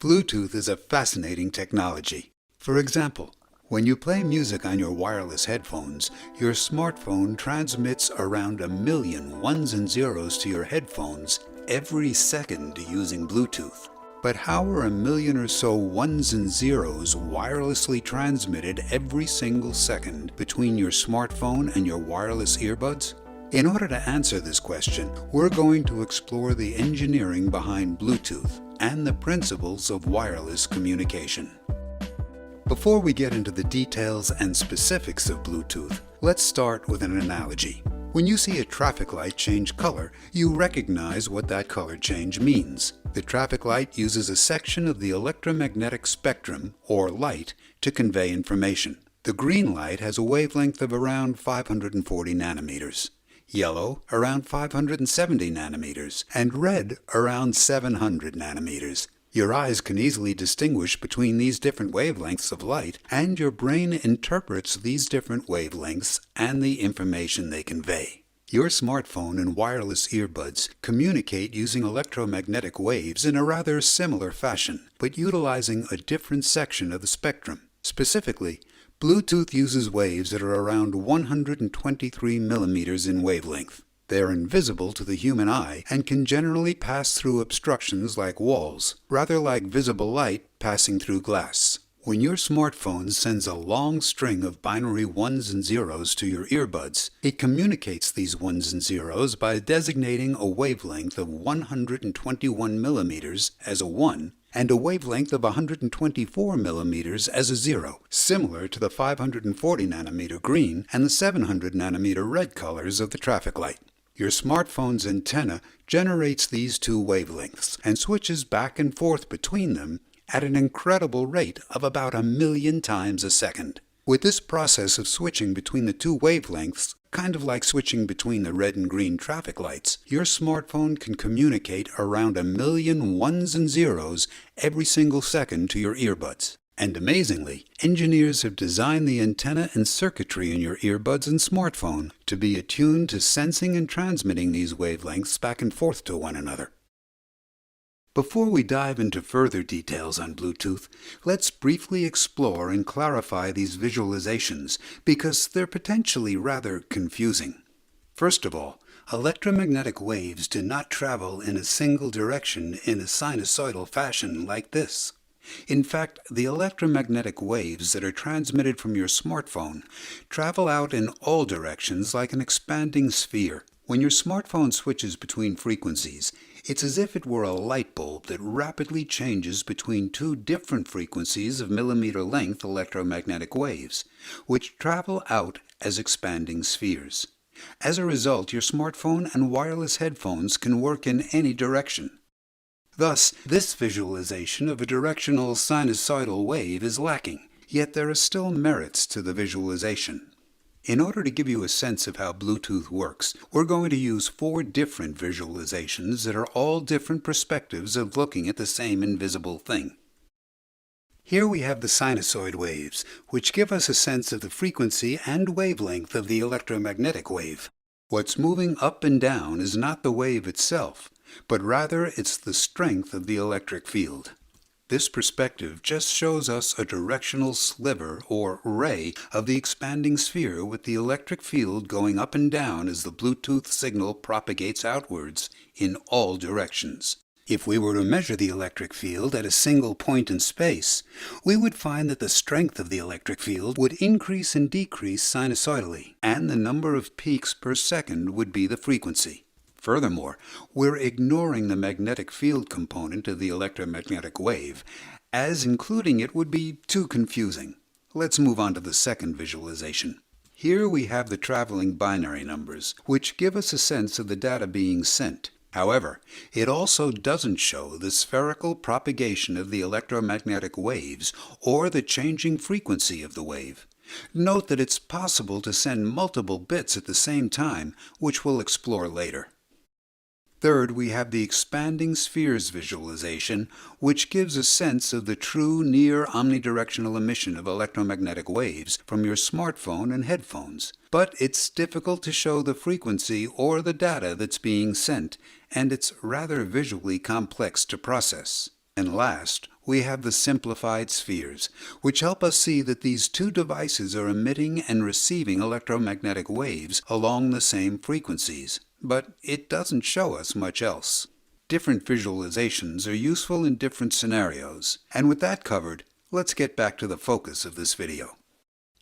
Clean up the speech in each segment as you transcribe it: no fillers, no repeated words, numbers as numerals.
Bluetooth is a fascinating technology. For example, when you play music on your wireless headphones, your smartphone transmits around 1,000,000 ones and zeros to your headphones every second using Bluetooth. But how are 1,000,000 or so ones and zeros wirelessly transmitted every single second between your smartphone and your wireless earbuds? In order to answer this question, we're going to explore the engineering behind Bluetooth and the principles of wireless communication. Before we get into the details and specifics of Bluetooth, let's start with an analogy. When you see a traffic light change color, you recognize what that color change means. The traffic light uses a section of the electromagnetic spectrum, or light, to convey information. The green light has a wavelength of around 540 nanometers. Yellow around 570 nanometers, and red around 700 nanometers. Your eyes can easily distinguish between these different wavelengths of light, and your brain interprets these different wavelengths and the information they convey. Your smartphone and wireless earbuds communicate using electromagnetic waves in a rather similar fashion, but utilizing a different section of the spectrum. Specifically, Bluetooth uses waves that are around 123 millimeters in wavelength. They are invisible to the human eye and can generally pass through obstructions like walls, rather like visible light passing through glass. When your smartphone sends a long string of binary ones and zeros to your earbuds, it communicates these ones and zeros by designating a wavelength of 121 millimeters as a 1 and a wavelength of 124 millimeters as a 0, similar to the 540 nanometer green and the 700 nanometer red colors of the traffic light. Your smartphone's antenna generates these two wavelengths and switches back and forth between them at an incredible rate of about 1,000,000 times a second. With this process of switching between the two wavelengths, kind of like switching between the red and green traffic lights, your smartphone can communicate around 1,000,000 ones and zeros every single second to your earbuds. And amazingly, engineers have designed the antenna and circuitry in your earbuds and smartphone to be attuned to sensing and transmitting these wavelengths back and forth to one another. Before we dive into further details on Bluetooth, let's briefly explore and clarify these visualizations because they're potentially rather confusing. First of all, electromagnetic waves do not travel in a single direction in a sinusoidal fashion like this. In fact, the electromagnetic waves that are transmitted from your smartphone travel out in all directions like an expanding sphere. When your smartphone switches between frequencies, it's as if it were a light bulb that rapidly changes between two different frequencies of millimeter-length electromagnetic waves, which travel out as expanding spheres. As a result, your smartphone and wireless headphones can work in any direction. Thus, this visualization of a directional sinusoidal wave is lacking, yet there are still merits to the visualization. In order to give you a sense of how Bluetooth works, we're going to use 4 different visualizations that are all different perspectives of looking at the same invisible thing. Here we have the sinusoid waves, which give us a sense of the frequency and wavelength of the electromagnetic wave. What's moving up and down is not the wave itself, but rather it's the strength of the electric field. This perspective just shows us a directional sliver or ray of the expanding sphere with the electric field going up and down as the Bluetooth signal propagates outwards in all directions. If we were to measure the electric field at a single point in space, we would find that the strength of the electric field would increase and decrease sinusoidally, and the number of peaks per second would be the frequency. Furthermore, we're ignoring the magnetic field component of the electromagnetic wave, as including it would be too confusing. Let's move on to the second visualization. Here we have the traveling binary numbers, which give us a sense of the data being sent. However, it also doesn't show the spherical propagation of the electromagnetic waves or the changing frequency of the wave. Note that it's possible to send multiple bits at the same time, which we'll explore later. Third, we have the expanding spheres visualization, which gives a sense of the true near omnidirectional emission of electromagnetic waves from your smartphone and headphones. But it's difficult to show the frequency or the data that's being sent, and it's rather visually complex to process. And last, we have the simplified spheres, which help us see that these two devices are emitting and receiving electromagnetic waves along the same frequencies, but it doesn't show us much else. Different visualizations are useful in different scenarios, and with that covered, let's get back to the focus of this video.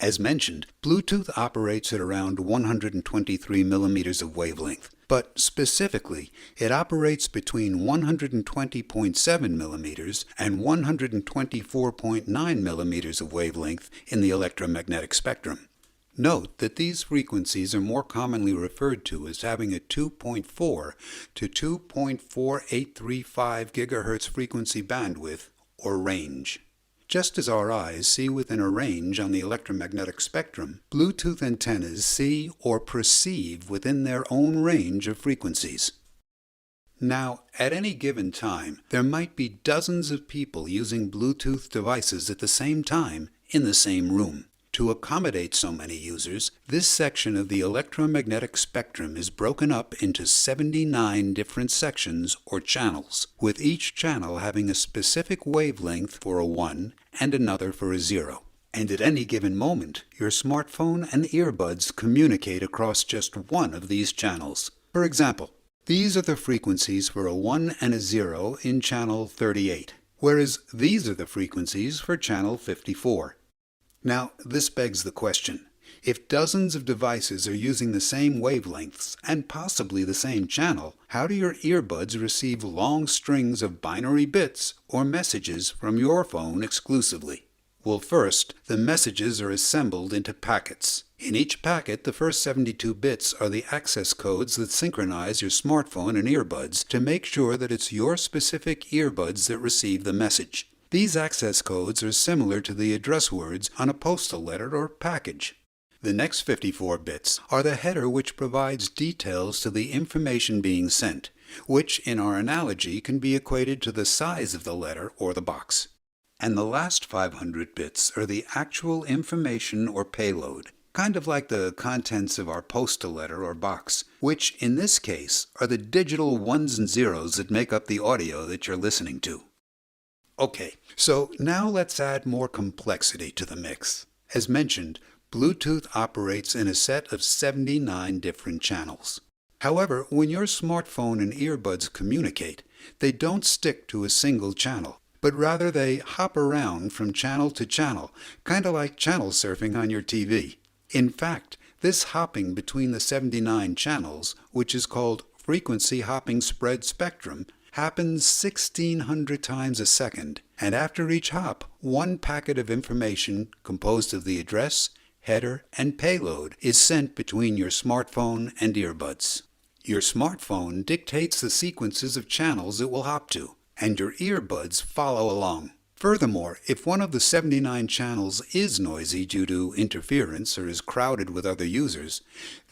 As mentioned, Bluetooth operates at around 123 millimeters of wavelength, but specifically, it operates between 120.7 millimeters and 124.9 millimeters of wavelength in the electromagnetic spectrum. Note that these frequencies are more commonly referred to as having a 2.4 to 2.4835 GHz frequency bandwidth, or range. Just as our eyes see within a range on the electromagnetic spectrum, Bluetooth antennas see or perceive within their own range of frequencies. Now, at any given time, there might be dozens of people using Bluetooth devices at the same time in the same room. To accommodate so many users, this section of the electromagnetic spectrum is broken up into 79 different sections or channels, with each channel having a specific wavelength for a 1 and another for a 0. And at any given moment, your smartphone and earbuds communicate across just one of these channels. For example, these are the frequencies for a 1 and a 0 in channel 38, whereas these are the frequencies for channel 54. Now, this begs the question, if dozens of devices are using the same wavelengths and possibly the same channel, how do your earbuds receive long strings of binary bits or messages from your phone exclusively? Well, first, the messages are assembled into packets. In each packet, the first 72 bits are the access codes that synchronize your smartphone and earbuds to make sure that it's your specific earbuds that receive the message. These access codes are similar to the address words on a postal letter or package. The next 54 bits are the header which provides details to the information being sent, which in our analogy can be equated to the size of the letter or the box. And the last 500 bits are the actual information or payload, kind of like the contents of our postal letter or box, which in this case are the digital ones and zeros that make up the audio that you're listening to. Okay, so now let's add more complexity to the mix. As mentioned, Bluetooth operates in a set of 79 different channels. However, when your smartphone and earbuds communicate, they don't stick to a single channel, but rather they hop around from channel to channel, kind of like channel surfing on your TV. In fact, this hopping between the 79 channels, which is called frequency hopping spread spectrum, happens 1,600 times a second, and after each hop, one packet of information composed of the address, header, and payload is sent between your smartphone and earbuds. Your smartphone dictates the sequences of channels it will hop to, and your earbuds follow along. Furthermore, if one of the 79 channels is noisy due to interference or is crowded with other users,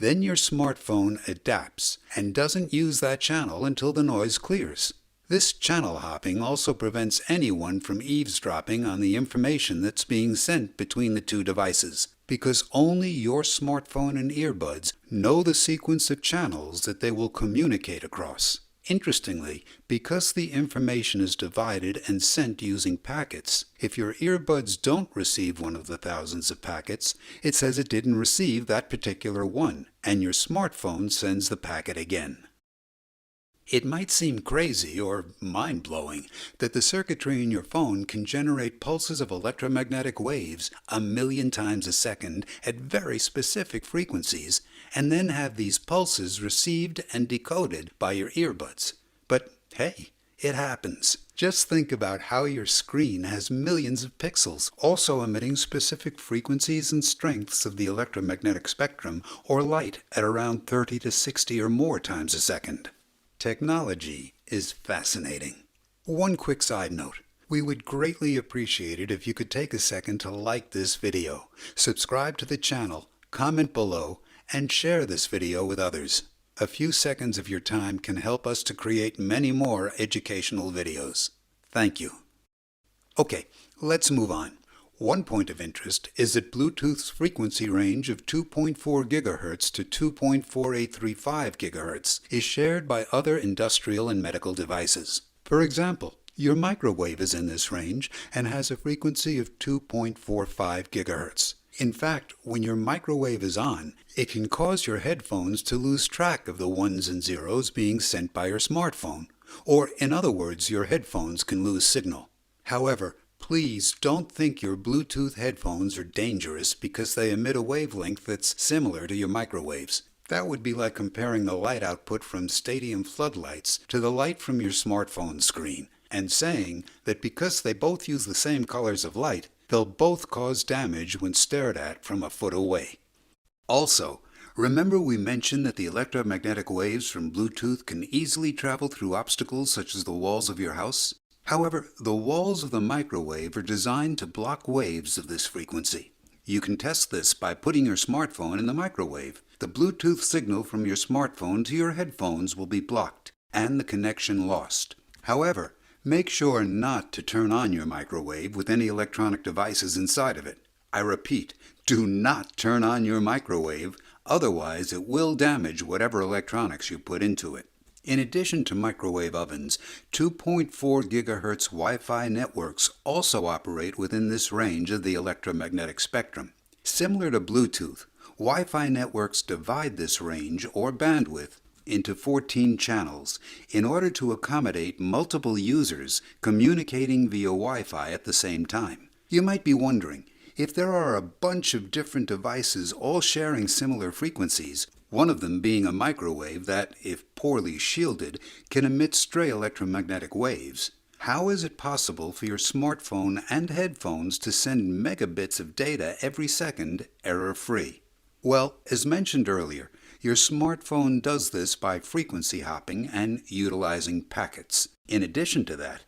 then your smartphone adapts and doesn't use that channel until the noise clears. This channel hopping also prevents anyone from eavesdropping on the information that's being sent between the two devices, because only your smartphone and earbuds know the sequence of channels that they will communicate across. Interestingly, because the information is divided and sent using packets, if your earbuds don't receive one of the thousands of packets, it says it didn't receive that particular one, and your smartphone sends the packet again. It might seem crazy or mind-blowing that the circuitry in your phone can generate pulses of electromagnetic waves 1,000,000 times a second at very specific frequencies, and then have these pulses received and decoded by your earbuds. But hey, it happens. Just think about how your screen has millions of pixels, also emitting specific frequencies and strengths of the electromagnetic spectrum or light at around 30 to 60 or more times a second. Technology is fascinating. One quick side note. We would greatly appreciate it if you could take a second to like this video, subscribe to the channel, comment below, and share this video with others. A few seconds of your time can help us to create many more educational videos. Thank you. Okay, let's move on. One point of interest is that Bluetooth's frequency range of 2.4 GHz to 2.4835 GHz is shared by other industrial and medical devices. For example, Your microwave is in this range and has a frequency of 2.45 gigahertz. In fact, when your microwave is on, it can cause your headphones to lose track of the ones and zeros being sent by your smartphone. Or, in other words, your headphones can lose signal. However, please don't think your Bluetooth headphones are dangerous because they emit a wavelength that's similar to your microwaves. That would be like comparing the light output from stadium floodlights to the light from your smartphone screen, and saying that because they both use the same colors of light, they'll both cause damage when stared at from a foot away. Also, remember we mentioned that the electromagnetic waves from Bluetooth can easily travel through obstacles such as the walls of your house? However, the walls of the microwave are designed to block waves of this frequency. You can test this by putting your smartphone in the microwave. The Bluetooth signal from your smartphone to your headphones will be blocked, and the connection lost. However, make sure not to turn on your microwave with any electronic devices inside of it. I repeat, do not turn on your microwave, otherwise it will damage whatever electronics you put into it. In addition to microwave ovens, 2.4 gigahertz Wi-Fi networks also operate within this range of the electromagnetic spectrum. Similar to Bluetooth, Wi-Fi networks divide this range or bandwidth into 14 channels in order to accommodate multiple users communicating via Wi-Fi at the same time. You might be wondering, if there are a bunch of different devices all sharing similar frequencies, one of them being a microwave that, if poorly shielded, can emit stray electromagnetic waves, how is it possible for your smartphone and headphones to send megabits of data every second, error-free? Well, as mentioned earlier, your smartphone does this by frequency hopping and utilizing packets. In addition to that,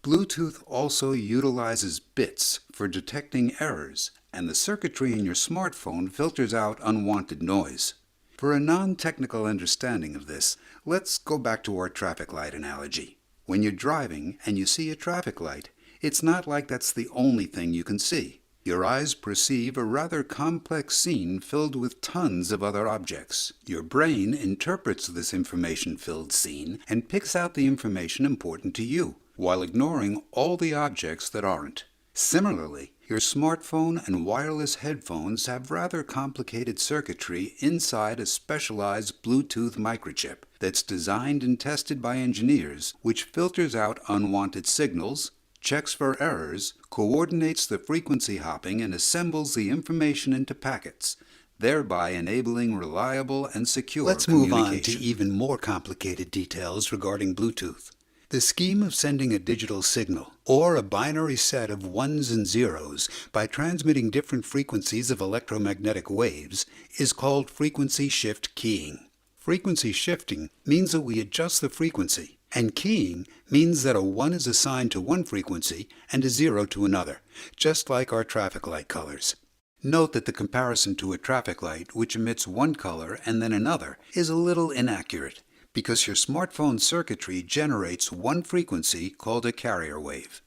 Bluetooth also utilizes bits for detecting errors, and the circuitry in your smartphone filters out unwanted noise. For a non-technical understanding of this, let's go back to our traffic light analogy. When you're driving and you see a traffic light, it's not like that's the only thing you can see. Your eyes perceive a rather complex scene filled with tons of other objects. Your brain interprets this information-filled scene and picks out the information important to you, while ignoring all the objects that aren't. Similarly, your smartphone and wireless headphones have rather complicated circuitry inside a specialized Bluetooth microchip that's designed and tested by engineers, which filters out unwanted signals, checks for errors, coordinates the frequency hopping, and assembles the information into packets, thereby enabling reliable and secure communication. Let's move on to even more complicated details regarding Bluetooth. The scheme of sending a digital signal, or a binary set of ones and zeros, by transmitting different frequencies of electromagnetic waves, is called frequency shift keying. Frequency shifting means that we adjust the frequency, and keying means that a 1 is assigned to one frequency and a 0 to another, just like our traffic light colors. Note that the comparison to a traffic light, which emits one color and then another, is a little inaccurate, because your smartphone circuitry generates one frequency called a carrier wave.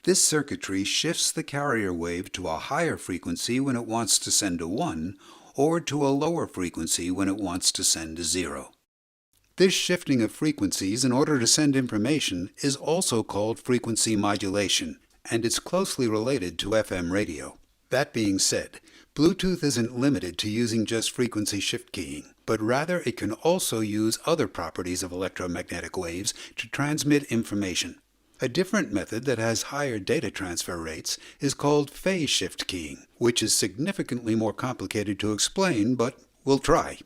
This circuitry shifts the carrier wave to a higher frequency when it wants to send a 1, or to a lower frequency when it wants to send a 0. This shifting of frequencies in order to send information is also called frequency modulation, and it's closely related to FM radio. That being said, Bluetooth isn't limited to using just frequency shift keying, but rather it can also use other properties of electromagnetic waves to transmit information. A different method that has higher data transfer rates is called phase shift keying, which is significantly more complicated to explain, but we'll try.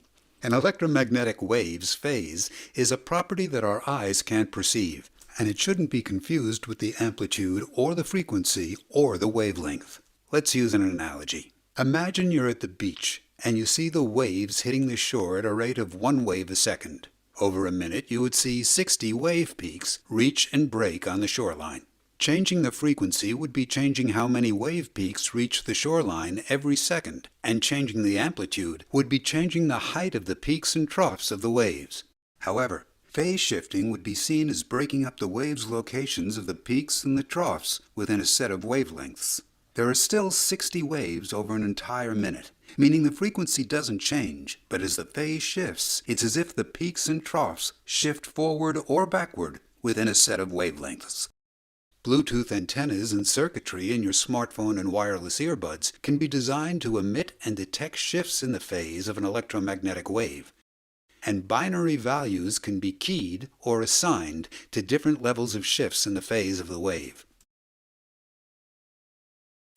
An electromagnetic wave's phase is a property that our eyes can't perceive, and it shouldn't be confused with the amplitude or the frequency or the wavelength. Let's use an analogy. Imagine you're at the beach and you see the waves hitting the shore at a rate of 1 wave a second. Over a minute, you would see 60 wave peaks reach and break on the shoreline. Changing the frequency would be changing how many wave peaks reach the shoreline every second, and changing the amplitude would be changing the height of the peaks and troughs of the waves. However, phase shifting would be seen as breaking up the waves' locations of the peaks and the troughs within a set of wavelengths. There are still 60 waves over an entire minute, meaning the frequency doesn't change, but as the phase shifts, it's as if the peaks and troughs shift forward or backward within a set of wavelengths. Bluetooth antennas and circuitry in your smartphone and wireless earbuds can be designed to emit and detect shifts in the phase of an electromagnetic wave. And binary values can be keyed or assigned to different levels of shifts in the phase of the wave.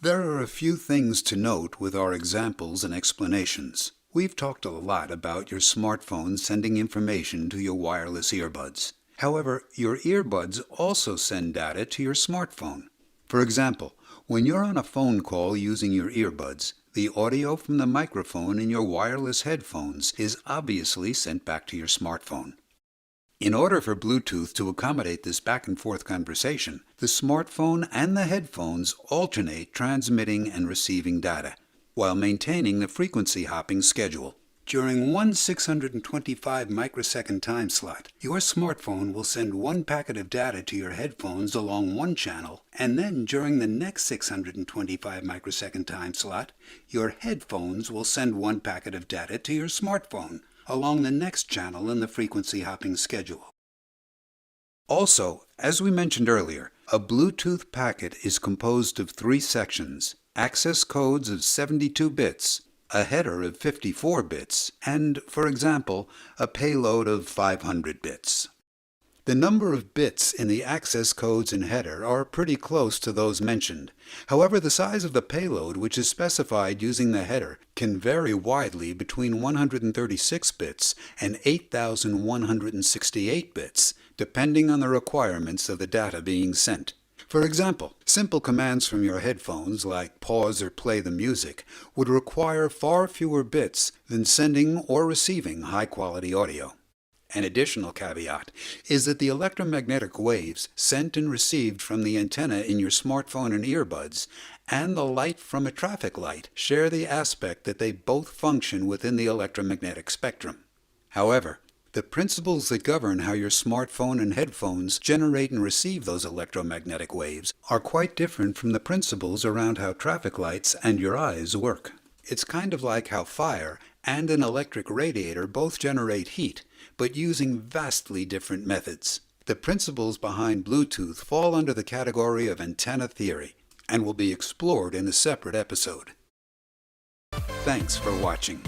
There are a few things to note with our examples and explanations. We've talked a lot about your smartphone sending information to your wireless earbuds. However, your earbuds also send data to your smartphone. For example, when you're on a phone call using your earbuds, the audio from the microphone in your wireless headphones is obviously sent back to your smartphone. In order for Bluetooth to accommodate this back-and-forth conversation, the smartphone and the headphones alternate transmitting and receiving data, while maintaining the frequency hopping schedule. During one 625 microsecond time slot, your smartphone will send one packet of data to your headphones along one channel, and then during the next 625 microsecond time slot, your headphones will send one packet of data to your smartphone along the next channel in the frequency hopping schedule. Also, as we mentioned earlier, a Bluetooth packet is composed of 3 sections: access codes of 72 bits, a header of 54 bits, and, for example, a payload of 500 bits. The number of bits in the access codes and header are pretty close to those mentioned. However, the size of the payload, which is specified using the header, can vary widely between 136 bits and 8,168 bits, depending on the requirements of the data being sent. For example, simple commands from your headphones, like pause or play the music, would require far fewer bits than sending or receiving high-quality audio. An additional caveat is that the electromagnetic waves sent and received from the antenna in your smartphone and earbuds and the light from a traffic light share the aspect that they both function within the electromagnetic spectrum. However, the principles that govern how your smartphone and headphones generate and receive those electromagnetic waves are quite different from the principles around how traffic lights and your eyes work. It's kind of like how fire and an electric radiator both generate heat, but using vastly different methods. The principles behind Bluetooth fall under the category of antenna theory and will be explored in a separate episode. Thanks for watching.